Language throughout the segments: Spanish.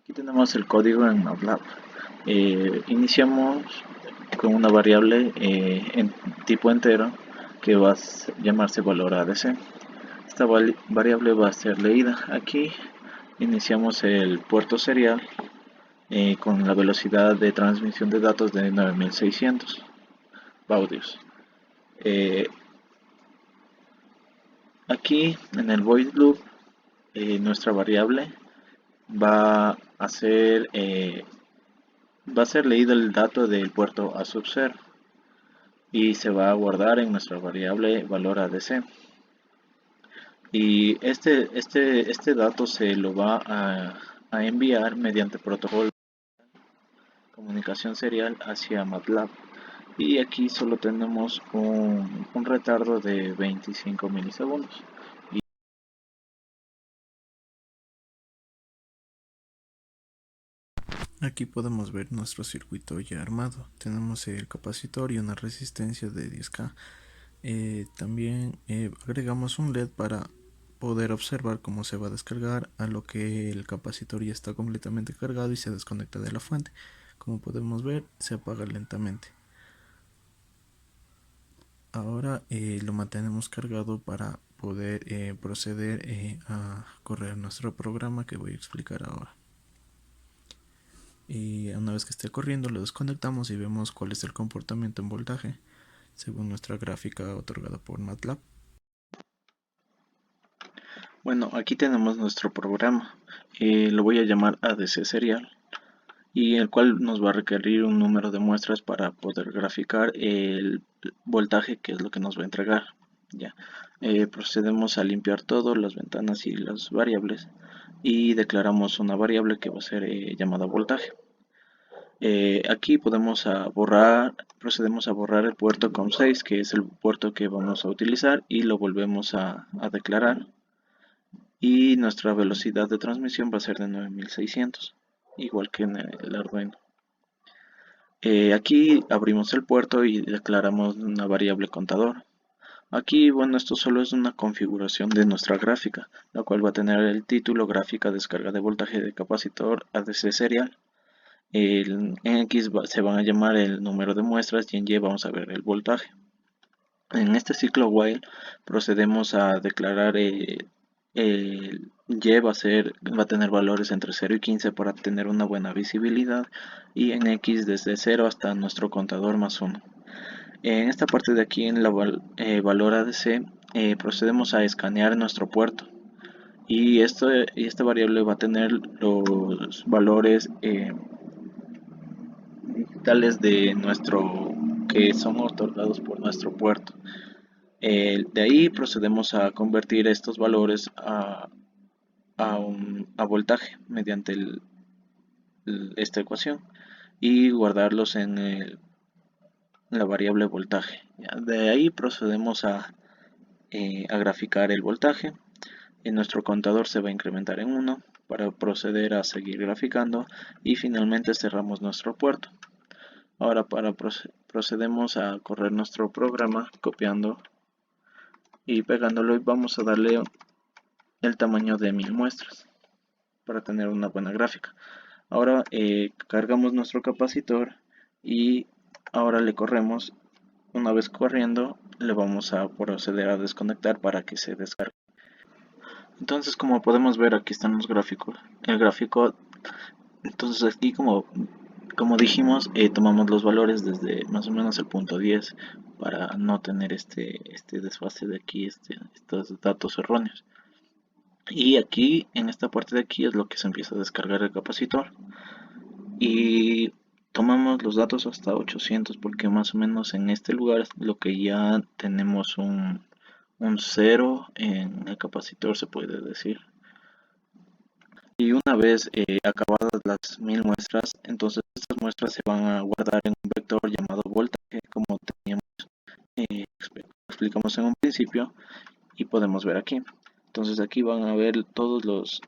Aquí tenemos el código en MATLAB. Iniciamos con una variable en tipo entero que va a llamarse valor ADC. Esta variable va a ser leída. Aquí iniciamos el puerto serial con la velocidad de transmisión de datos de 9600 baudios. Aquí en el void loop nuestra variable va a ser leído el dato del puerto a sub 0 y se va a guardar en nuestra variable valor ADC. Y este dato se lo va a enviar mediante protocolo de comunicación serial hacia MATLAB. Y aquí solo tenemos un retardo de 25 milisegundos. Aquí podemos ver nuestro circuito ya armado. Tenemos el capacitor y una resistencia de 10K. También agregamos un LED para poder observar cómo se va a descargar a lo que el capacitor ya está completamente cargado y se desconecta de la fuente. Como podemos ver, se apaga lentamente. Ahora lo mantenemos cargado para poder proceder a correr nuestro programa que voy a explicar ahora. Y una vez que esté corriendo lo desconectamos y vemos cuál es el comportamiento en voltaje según nuestra gráfica otorgada por MATLAB. Bueno, aquí tenemos nuestro programa. Lo voy a llamar ADC serial y el cual nos va a requerir un número de muestras para poder graficar el voltaje, que es lo que nos va a entregar. Ya. Procedemos a limpiar todo, las ventanas y las variables, y declaramos una variable que va a ser llamada voltaje. Aquí procedemos a borrar el puerto COM6, que es el puerto que vamos a utilizar, y lo volvemos a declarar. Y nuestra velocidad de transmisión va a ser de 9600, igual que en el Arduino. Aquí abrimos el puerto y declaramos una variable contador. Aquí, bueno, esto solo es una configuración de nuestra gráfica, la cual va a tener el título gráfica descarga de voltaje de capacitor ADC serial. En X se van a llamar el número de muestras y en Y vamos a ver el voltaje. En este ciclo while procedemos a declarar el Y va a tener valores entre 0 y 15 para tener una buena visibilidad, y en X desde 0 hasta nuestro contador más 1. En esta parte de aquí, en la valor ADC, procedemos a escanear nuestro puerto, y esta variable va a tener los valores digitales de que son otorgados por nuestro puerto. De ahí procedemos a convertir estos valores a voltaje mediante esta ecuación y guardarlos en la variable voltaje. De ahí procedemos a graficar el voltaje. Nuestro contador se va a incrementar en 1 para proceder a seguir graficando, y finalmente cerramos nuestro puerto. Ahora procedemos a correr nuestro programa copiando y pegándolo, y vamos a darle el tamaño de 1000 muestras para tener una buena gráfica. Ahora cargamos nuestro capacitor y ahora le corremos. Una vez corriendo, le vamos a proceder a desconectar para que se descargue. Entonces, como podemos ver, aquí están los gráficos. El gráfico, entonces aquí como dijimos, tomamos los valores desde más o menos el punto 10 para no tener este desfase de aquí, estos datos erróneos. Y aquí, en esta parte de aquí, es lo que se empieza a descargar el capacitor. Y tomamos los datos hasta 800, porque más o menos en este lugar es lo que ya tenemos un 0 en el capacitor, se puede decir. Y una vez acabadas las 1000 muestras, entonces estas muestras se van a guardar en un vector llamado voltaje, como teníamos, explicamos en un principio, y podemos ver aquí. Entonces aquí van a ver todos los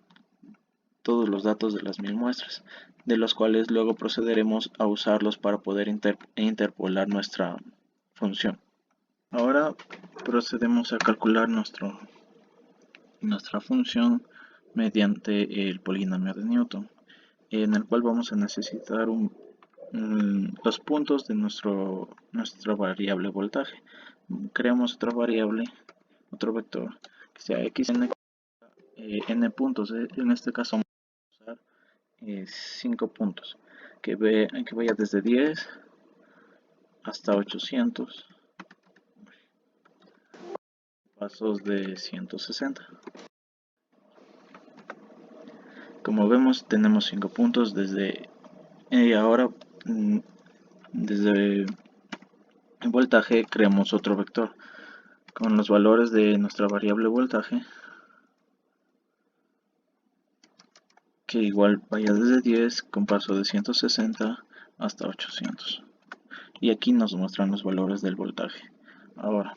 datos de las 1000 muestras, de los cuales luego procederemos a usarlos para poder interpolar nuestra función. Ahora procedemos a calcular nuestra función mediante el polinomio de Newton. en el cual vamos a necesitar los puntos de nuestra variable voltaje. Creamos otra variable, otro vector, que sea xn, n puntos. En este caso vamos a usar 5 puntos, que vaya desde 10 hasta 800 pasos de 160. Como vemos, tenemos 5 puntos desde ahora. Desde el voltaje creamos otro vector con los valores de nuestra variable voltaje, que igual vaya desde 10 con paso de 160 hasta 800. Y aquí nos muestran los valores del voltaje. Ahora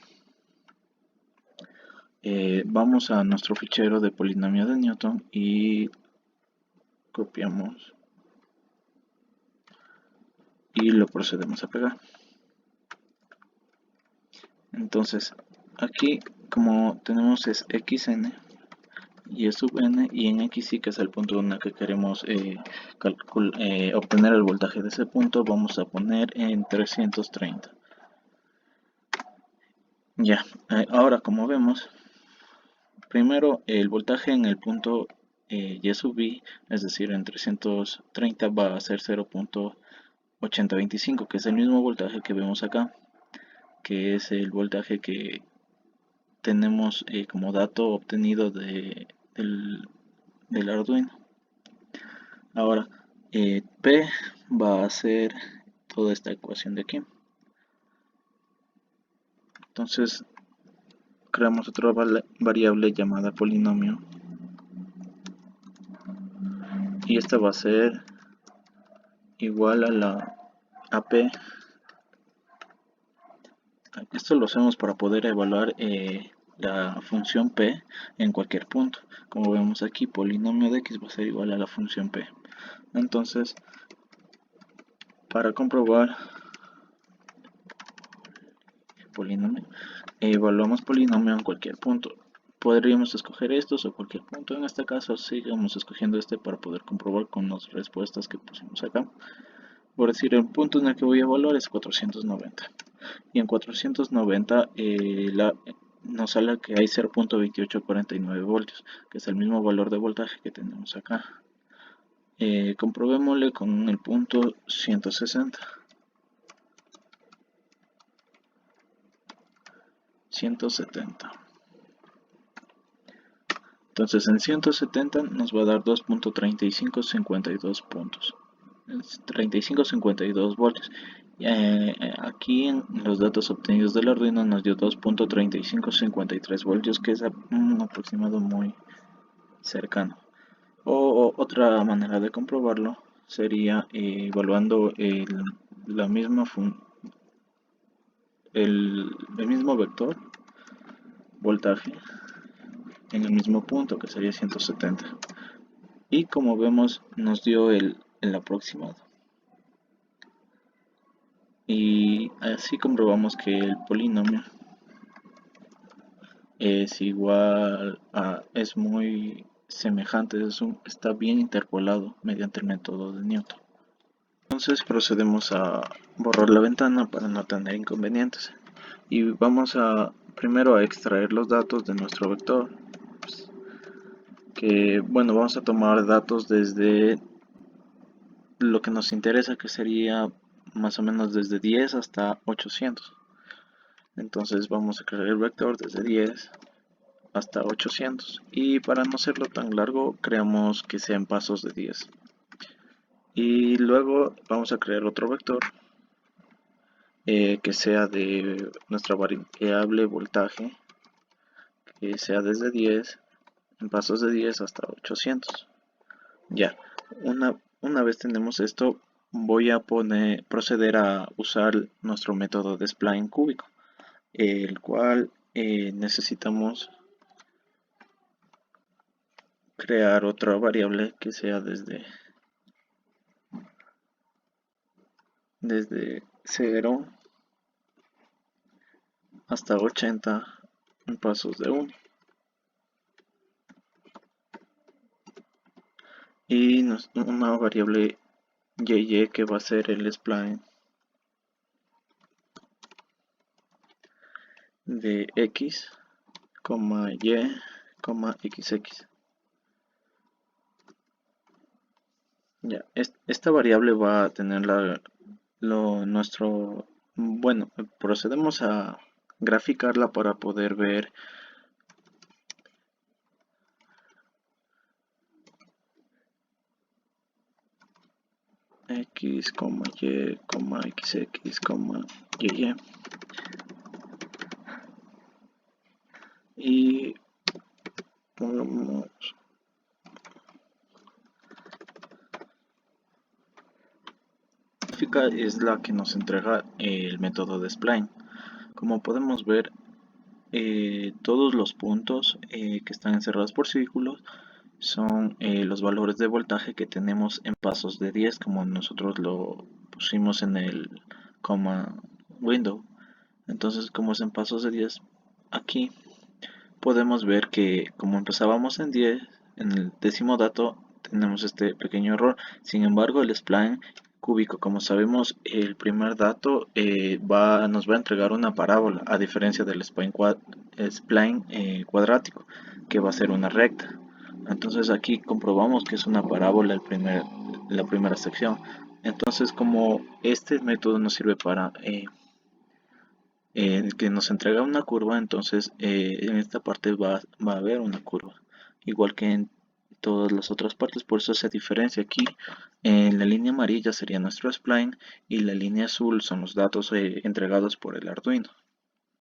vamos a nuestro fichero de polinomio de Newton y copiamos y lo procedemos a pegar. Entonces aquí, como tenemos es xn y es sub n, y en x sí, que es el punto en el que queremos obtener el voltaje de ese punto, vamos a poner en 330. Ya, ahora como vemos, primero el voltaje en el punto y sub i, es decir, en 330 va a ser 0.825, que es el mismo voltaje que vemos acá, que es el voltaje que tenemos como dato obtenido del Arduino. Ahora, P va a ser toda esta ecuación de aquí. Entonces, creamos otra variable llamada polinomio. Y esta va a ser igual a la AP. Esto lo hacemos para poder evaluar la función P en cualquier punto. Como vemos aquí, polinomio de X va a ser igual a la función P. Entonces, para comprobar polinomio, evaluamos polinomio en cualquier punto. Podríamos escoger estos o cualquier punto. En este caso, sigamos escogiendo este para poder comprobar con las respuestas que pusimos acá. Por decir, el punto en el que voy a evaluar es 490. Y en 490 nos sale que hay 0.2849 voltios, que es el mismo valor de voltaje que tenemos acá. Comprobémosle con el punto 160. 170. Entonces en 170 nos va a dar 2.3552 puntos. 3552 voltios. Aquí en los datos obtenidos del Arduino nos dio 2.3553 voltios, que es un aproximado muy cercano. O otra manera de comprobarlo sería evaluando la misma el mismo vector voltaje en el mismo punto, que sería 170. Y como vemos, nos dio el aproximado. Y así comprobamos que el polinomio es igual a, es muy semejante, está bien interpolado mediante el método de Newton. Entonces procedemos a borrar la ventana para no tener inconvenientes. Y vamos primero a extraer los datos de nuestro vector. Que bueno, vamos a tomar datos desde lo que nos interesa, que sería más o menos desde 10 hasta 800. Entonces vamos a crear el vector desde 10 hasta 800. Y para no hacerlo tan largo, creamos que sea en pasos de 10. Y luego vamos a crear otro vector que sea de nuestra variable voltaje, que sea desde 10, en pasos de 10 hasta 800. Ya, una vez tenemos esto, voy a proceder a usar nuestro método de spline cúbico, el cual necesitamos crear otra variable que sea desde 0 hasta 80 en pasos de 1. y una variable y que va a ser el spline de x, y, xx. Ya, esta variable va a tener bueno, procedemos a graficarla para poder ver x, y, xx, y. Y pongamos, la gráfica es la que nos entrega el método de spline. Como podemos ver, todos los puntos que están encerrados por círculos son los valores de voltaje que tenemos en pasos de 10, como nosotros lo pusimos en el coma window. Entonces, como es en pasos de 10, aquí podemos ver que como empezábamos en 10, en el décimo dato tenemos este pequeño error. Sin embargo, el spline cúbico, como sabemos, el primer dato nos va a entregar una parábola, a diferencia del spline cuadrático, que va a ser una recta. Entonces aquí comprobamos que es una parábola la primera sección. Entonces, como este método nos sirve para que nos entrega una curva, entonces en esta parte va a haber una curva, igual que en todas las otras partes. Por eso se diferencia aquí. En la línea amarilla sería nuestro spline y la línea azul son los datos entregados por el Arduino.